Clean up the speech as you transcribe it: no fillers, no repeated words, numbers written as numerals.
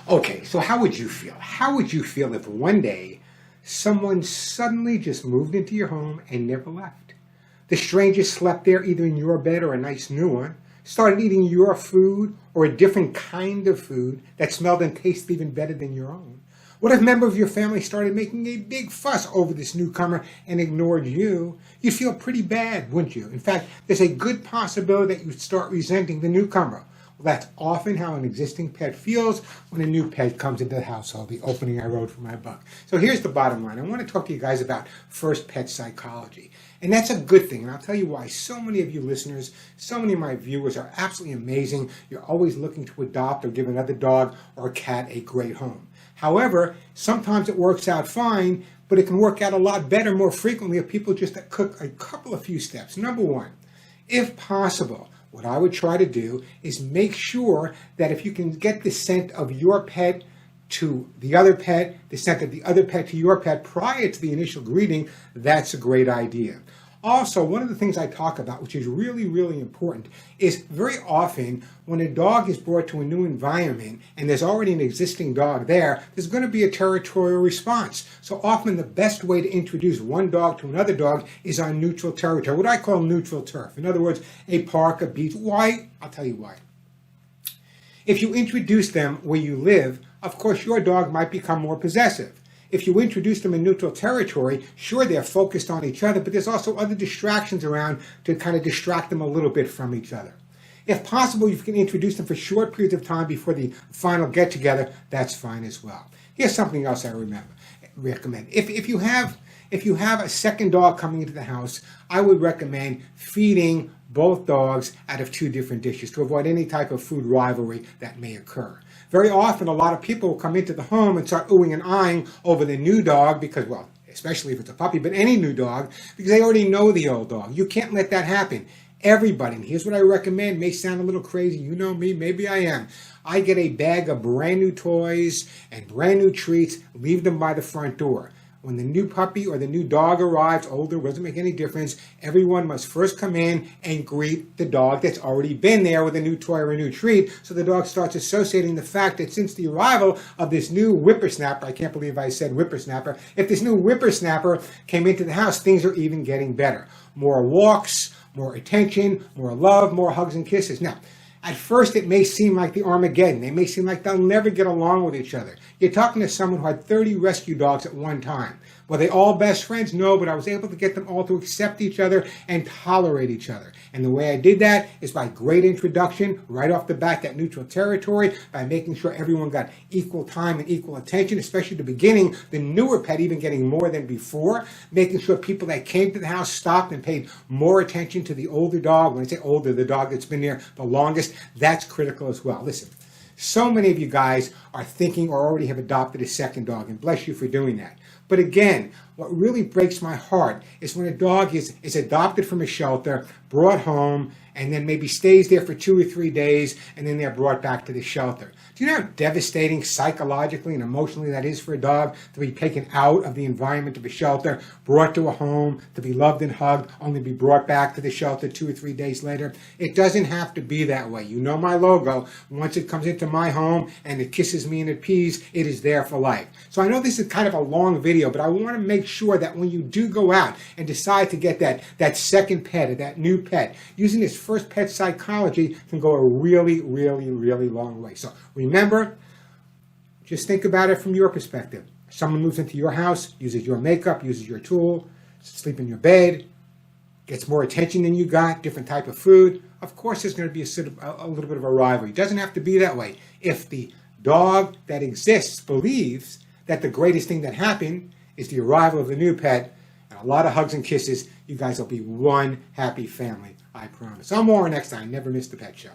Okay, so how would you feel? How would you feel if one day someone suddenly just moved into your home and never left? The stranger slept there either in your bed or a nice new one, started eating your food or a different kind of food that smelled and tasted even better than your own. What if a member of your family started making a big fuss over this newcomer and ignored you? You'd feel pretty bad, wouldn't you? In fact, there's a good possibility that you'd start resenting the newcomer. Well, that's often how an existing pet feels when a new pet comes into the household, the opening I wrote for my book. So here's the bottom line. I want to talk to you guys about first pet psychology. And that's a good thing. And I'll tell you why. So many of you listeners, so many of my viewers are absolutely amazing. You're always looking to adopt or give another dog or cat a great home. However, sometimes it works out fine, but it can work out a lot better more frequently if people just cook a couple of few steps. Number one, if possible, what I would try to do is make sure that if you can get the scent of your pet to the other pet, the scent of the other pet to your pet prior to the initial greeting, that's a great idea. Also, one of the things I talk about, which is really, really important, is very often when a dog is brought to a new environment and there's already an existing dog there, there's going to be a territorial response. So often the best way to introduce one dog to another dog is on neutral territory, what I call neutral turf. In other words, a park, a beach. Why? I'll tell you why. If you introduce them where you live, of course your dog might become more possessive. If you introduce them in neutral territory, sure, they're focused on each other, but there's also other distractions around to kind of distract them a little bit from each other. If possible, you can introduce them for short periods of time before the final get-together. That's fine as well. Here's something else I recommend. If you have a second dog coming into the house, I would recommend feeding both dogs out of two different dishes to avoid any type of food rivalry that may occur. Very often, a lot of people will come into the home and start oohing and eyeing over the new dog because, well, especially if it's a puppy, but any new dog, because they already know the old dog. You can't let that happen. Everybody, and here's what I recommend, may sound a little crazy, you know me, maybe I am. I get a bag of brand new toys and brand new treats, leave them by the front door. When the new puppy or the new dog arrives, older, doesn't make any difference, everyone must first come in and greet the dog that's already been there with a new toy or a new treat. So the dog starts associating the fact that since the arrival of this new whippersnapper, I can't believe I said whippersnapper, if this new whippersnapper came into the house, things are even getting better. More walks, more attention, more love, more hugs and kisses. Now, at first, it may seem like the Armageddon. They may seem like they'll never get along with each other. You're talking to someone who had 30 rescue dogs at one time. Were they all best friends? No, but I was able to get them all to accept each other and tolerate each other. And the way I did that is by great introduction, right off the bat, that neutral territory, by making sure everyone got equal time and equal attention, especially at the beginning, the newer pet even getting more than before, making sure people that came to the house stopped and paid more attention to the older dog. When I say older, the dog that's been there the longest, that's critical as well. Listen, so many of you guys are thinking or already have adopted a second dog, and bless you for doing that. But again, what really breaks my heart is when a dog is adopted from a shelter, brought home, and then maybe stays there for 2 or 3 days, and then they're brought back to the shelter. Do you know how devastating psychologically and emotionally that is for a dog to be taken out of the environment of a shelter, brought to a home, to be loved and hugged, only be brought back to the shelter 2 or 3 days later? It doesn't have to be that way. You know my logo. Once it comes into my home and it kisses me and it pees, it is there for life. So I know this is kind of a long video, but I want to make sure that when you do go out and decide to get that second pet or that new pet, using this first pet psychology can go a really, really, really long way. So remember, just think about it from your perspective. Someone moves into your house, uses your makeup, uses your tool, sleep in your bed, gets more attention than you got, different type of food. Of course, there's going to be a little bit of a rivalry. It doesn't have to be that way. If the dog that exists believes that the greatest thing that happened is the arrival of the new pet and a lot of hugs and kisses, you guys will be one happy family, I promise. I'm Warren Eckstein. Never miss the pet show.